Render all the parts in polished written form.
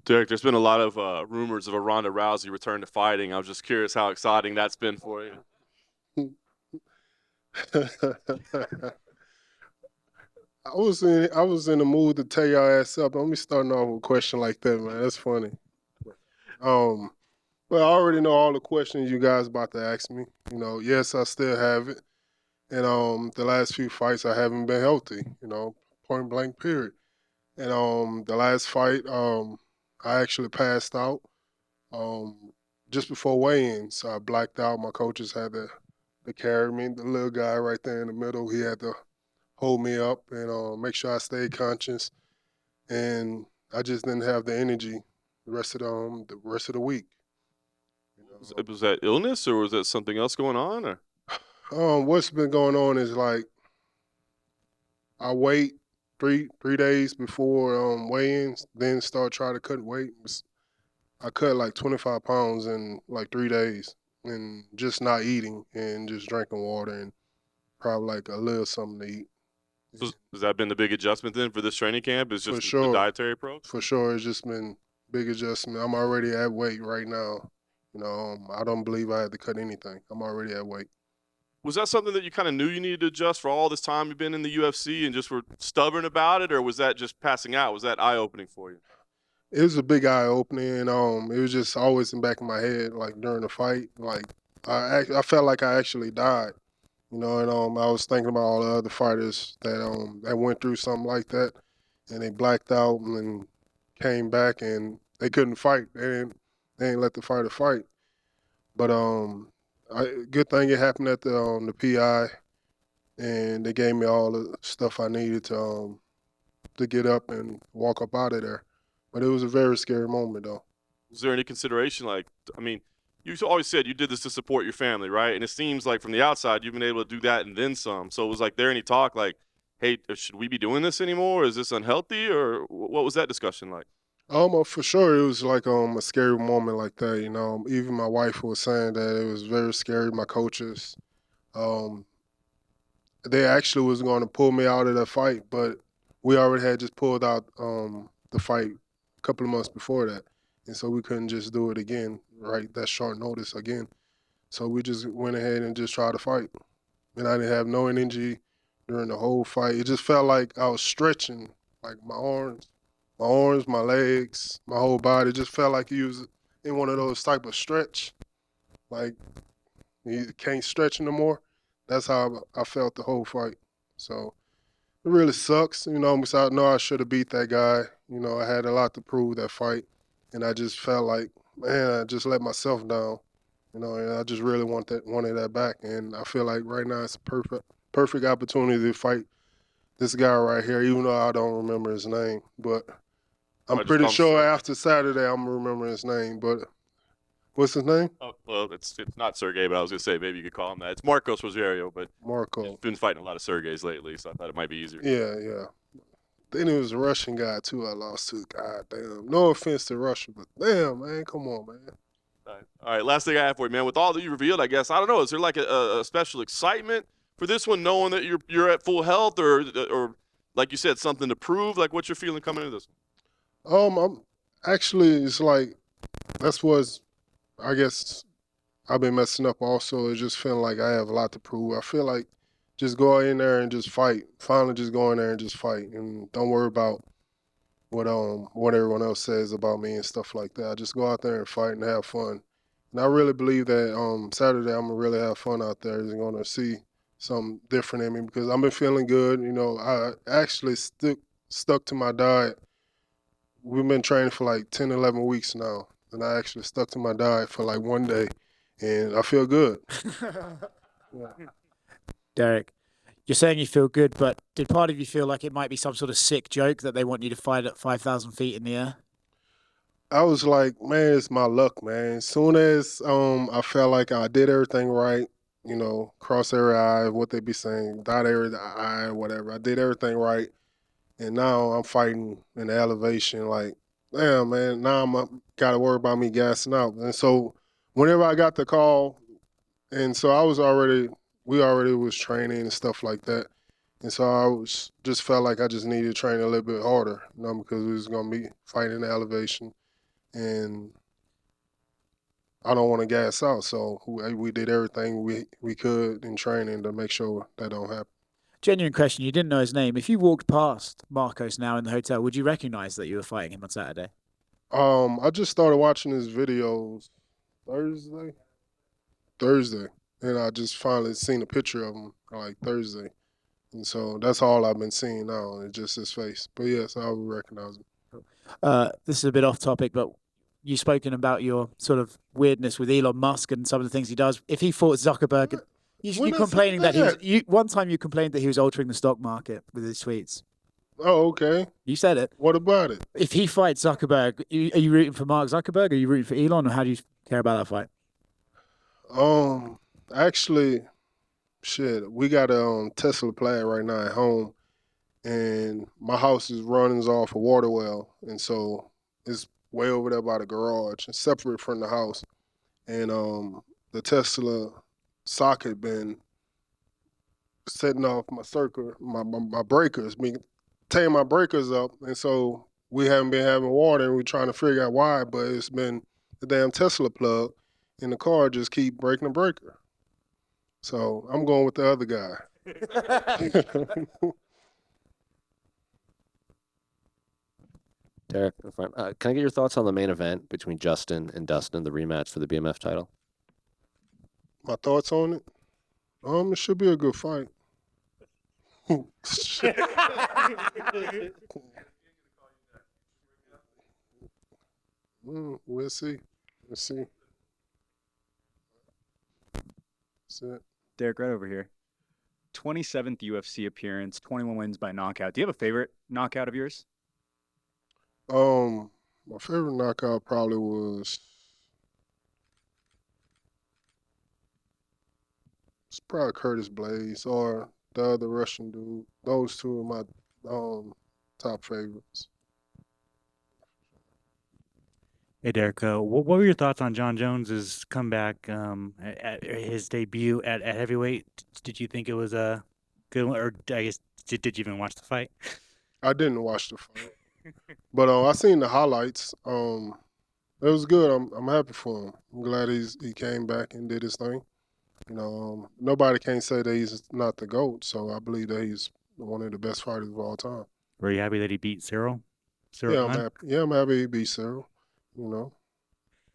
Derek, there's been a lot of rumors of a Ronda Rousey return to fighting. I was just curious how exciting that's been for you. I was in the mood to tear your ass up. Don't be starting off with a question like that, man. That's funny. Um, well, I already know all the questions you guys about to ask me. Yes, I still have it. And the last few fights I haven't been healthy, point blank period. And the last fight, I actually passed out. Um, just before weigh-ins, I blacked out. My coaches had to carry me. The little guy right there in the middle, he had to hold me up and make sure I stayed conscious. And I just didn't have the energy the rest of the week. Was that illness or was that something else going on? Or? What's been going on is like I wait three days before weigh-ins, then start trying to cut weight. I cut like 25 pounds in like 3 days, and just not eating and just drinking water and probably like a little something to eat. So has that been the big adjustment then for this training camp? Is For just the sure, dietary approach? for sure, it's just been big adjustment. I'm already at weight right now. I don't believe I had to cut anything. I'm already at weight. Was that something that you kind of knew you needed to adjust for all this time you've been in the UFC and just were stubborn about it, or was that just passing out? Was that eye opening for you? It was a big eye opening. And, it was just always in the back of my head, like during the fight. Like I felt like I actually died. And I was thinking about all the other fighters that went through something like that, and they blacked out and then came back and they couldn't fight. They didn't let the fighter fight. But good thing it happened at the PI, and they gave me all the stuff I needed to get up and walk up out of there. But it was a very scary moment, though. Was there any consideration, like, I mean, you always said you did this to support your family, right? And it seems like from the outside you've been able to do that and then some. So it was like there any talk like, hey, should we be doing this anymore? Is this unhealthy? Or what was that discussion like? For sure, it was like a scary moment like that. Even my wife was saying that it was very scary. My coaches, um, they actually was going to pull me out of the fight, but we already had just pulled out the fight a couple of months before that, and so we couldn't just do it again, right? That short notice again. So we just went ahead and just tried to fight, and I didn't have no energy during the whole fight. It just felt like I was stretching, like my arms, my legs, my whole body. Just felt like you was in one of those type of stretch, like you can't stretch no more. That's how I felt the whole fight. So it really sucks, because I know I should have beat that guy. I had a lot to prove that fight, and I just felt like, man, I just let myself down. And I just really wanted that back. And I feel like right now it's a perfect opportunity to fight this guy right here, even though I don't remember his name. But I'm I just pretty call him sure Sergey. after Saturday I'm gonna remember his name. But what's his name? Oh, well, it's not Sergey, but I was gonna say maybe you could call him that. It's Marcos Rosario, but he's Marco. been fighting a lot of Sergeys lately, so I thought it might be easier. Yeah, yeah. Then it was a Russian guy too I lost to. God damn. No offense to Russia, but damn, man, come on, man. All right, last thing I have for you, man. With all that you revealed, I guess I don't know. Is there like a special excitement for this one, knowing that you're at full health, or like you said, something to prove? Like, what's your feeling coming into this? I'm actually it's like that's what's I guess I've been messing up also. It's just feeling like I have a lot to prove. I feel like just go in there and just fight. Finally just go in there and just fight and don't worry about what everyone else says about me and stuff like that. I just go out there and fight and have fun. And I really believe that Saturday I'm gonna really have fun out there. Is gonna see something different in me because I've been feeling good. I actually stuck to my diet. We've been training for like 10, 11 weeks now, and I actually stuck to my diet for like one day, and I feel good. Yeah. Derek, you're saying you feel good, but did part of you feel like it might be some sort of sick joke that they want you to fight at 5,000 feet in the air? I was like, man, it's my luck, man. As soon as I felt like I did everything right, cross every I, what they be saying, dot every I, whatever. I did everything right, and now I'm fighting in the elevation. Like, damn, man, now got to worry about me gassing out. And so, whenever I got the call, and so we already was training and stuff like that. And so just felt like I just needed to train a little bit harder, because we was gonna be fighting the elevation. and I don't want to gas out. So we did everything we could in training to make sure that don't happen. Genuine question. You didn't know his name. If you walked past Marcos now in the hotel, would you recognize that you were fighting him on Saturday? I just started watching his videos Thursday, and I just finally seen a picture of him like Thursday, and so that's all I've been seeing now. It's just his face. But yes, I would recognize him. This is a bit off topic, but you've spoken about your sort of weirdness with Elon Musk and some of the things he does. If he fought Zuckerberg, you complaining that one time you complained that he was altering the stock market with his tweets. Oh, okay. You said it. What about it? If he fights Zuckerberg, are you rooting for Mark Zuckerberg? Or are you rooting for Elon, or how do you care about that fight? Actually, shit, we got a Tesla plant right now at home, and my house is running off a water well, and so it's way over there by the garage, and separate from the house, and the Tesla socket been setting off my breakers, tearing my breakers up, and so we haven't been having water, and we're trying to figure out why, but it's been the damn Tesla plug in the car just keep breaking the breaker. So I'm going with the other guy. Derrick, can I get your thoughts on the main event between Justin and Dustin, the rematch for the BMF title? My thoughts on it? It should be a good fight. We'll see. We'll see. That's it. Derrick, right over here. 27th UFC appearance, 21 wins by knockout. Do you have a favorite knockout of yours? My favorite knockout probably was Curtis Blaze or the other Russian dude. Those two are my top favorites. Hey, Derrick, what were your thoughts on John Jones's comeback at his debut at heavyweight? Did you think it was a good one, or I guess did you even watch the fight? I didn't watch the fight, but I seen the highlights. It was good. I'm happy for him. I'm glad he came back and did his thing. You know, nobody can say that he's not the GOAT, so I believe that he's one of the best fighters of all time. Were you happy that he beat Cyril? Yeah, I'm happy. Yeah, I'm happy he beat Cyril. You know,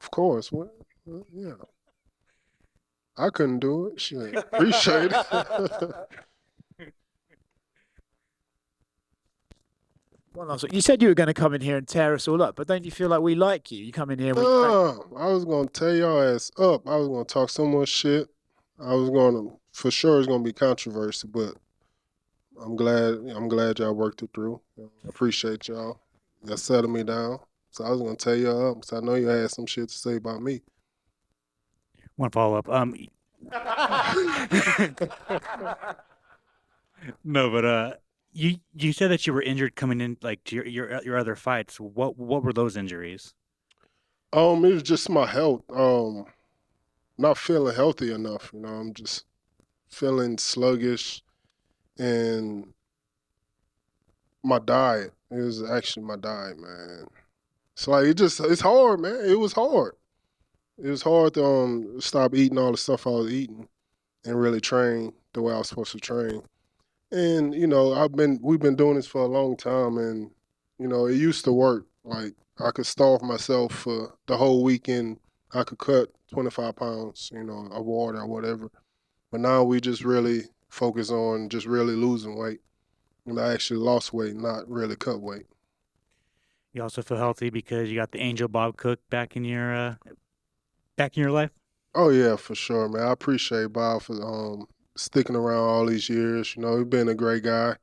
of course. Yeah. I couldn't do it. Shit. Appreciate it. One last one. You said you were going to come in here and tear us all up, but don't you feel like we like you? You come in here. I was going to tear your ass up. I was going to talk so much shit. I was going to, for sure, it's going to be controversy, but I'm glad y'all worked it through. I appreciate y'all. Y'all settled me down. So I was going to tear you up because I know you had some shit to say about me. One follow-up. No, but you said that you were injured coming in, like, to your other fights. What were those injuries? It was just my health. Not feeling healthy enough. You know, I'm just feeling sluggish, and my diet. It was actually my diet, man. It's like it's hard, man. It was hard. It was hard to stop eating all the stuff I was eating and really train the way I was supposed to train. And you know, we've been doing this for a long time, and you know, it used to work. Like I could starve myself for the whole weekend. I could cut 25 pounds, you know, of water or whatever. But now we just really focus on just really losing weight. And I actually lost weight, not really cut weight. You also feel healthy because you got the Angel Bob Cook back in your life? Oh yeah, for sure, man. I appreciate Bob for sticking around all these years. You know, he's been a great guy.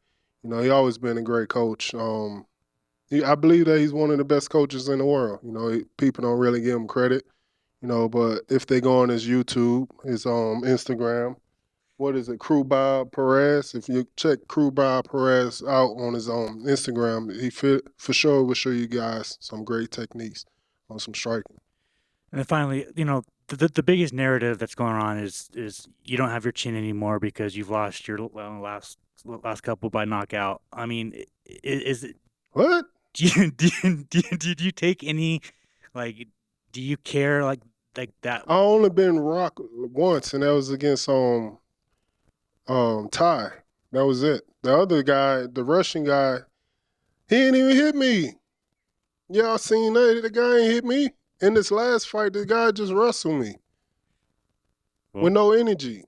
You know, he always been a great coach. I believe that he's one of the best coaches in the world. You know, people don't really give him credit. You know, but if they go on his YouTube, his Instagram, what is it, Crew Bob Perez? If you check Crew Bob Perez out on his Instagram, he for sure will show you guys some great techniques on some striking. And then finally, you know, the biggest narrative that's going on is you don't have your chin anymore because you've lost your last couple by knockout. I mean, is it what? Did you take any Like, do you care like that? I only been rocked once, and that was against Ty. That was it. The other guy, the Russian guy, he ain't even hit me. Y'all seen that? The guy ain't hit me. In this last fight, the guy just wrestled me with no energy.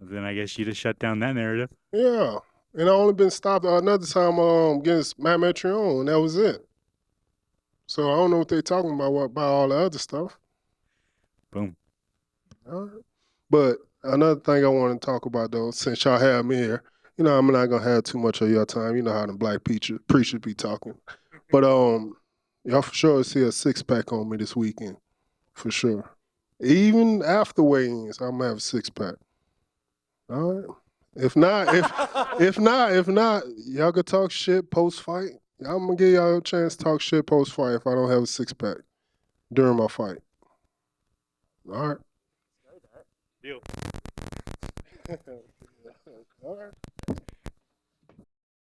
Then I guess you just shut down that narrative. Yeah. And I only been stopped another time against Matt Metrion, and that was it. So I don't know what they talking about all the other stuff. Boom. All right. But another thing I want to talk about, though, since y'all have me here, you know, I'm not going to have too much of your time. You know how the black preachers be talking. But y'all for sure see a six-pack on me this weekend, for sure. Even after weigh-ins, I'm going to have a six-pack. All right? If not, y'all could talk shit post-fight. I'm going to give y'all a chance to talk shit post-fight if I don't have a six-pack during my fight. All right. Deal. All right.